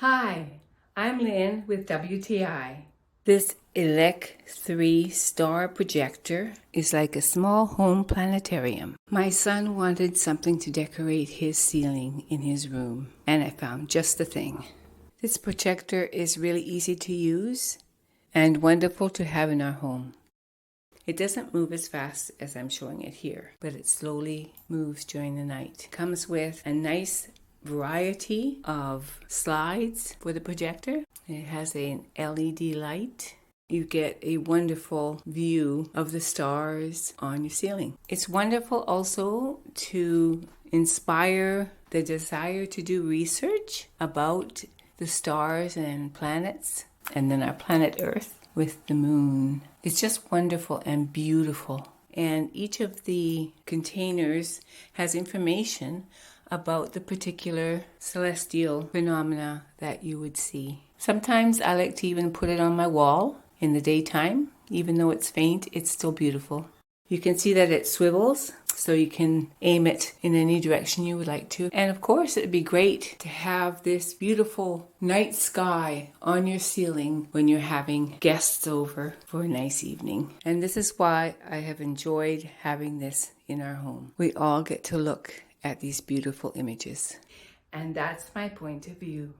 Hi, I'm Lynn with WTI. This Elec3 star projector is like a small home planetarium. My son wanted something to decorate his ceiling in his room, and I found just the thing. This projector is really easy to use and wonderful to have in our home. It doesn't move as fast as I'm showing it here, but it slowly moves during the night. It comes with a nice variety of slides for the projector. It has an LED light. You get a wonderful view of the stars on your ceiling. It's wonderful also to inspire the desire to do research about the stars and planets, and then our planet Earth with the moon. It's just wonderful and beautiful. And each of the containers has information about the particular celestial phenomena that you would see. Sometimes I like to even put it on my wall in the daytime. Even though it's faint, it's still beautiful. You can see that it swivels, so you can aim it in any direction you would like to. And of course, it'd be great to have this beautiful night sky on your ceiling when you're having guests over for a nice evening. And this is why I have enjoyed having this in our home. We all get to look at these beautiful images. And that's my point of view.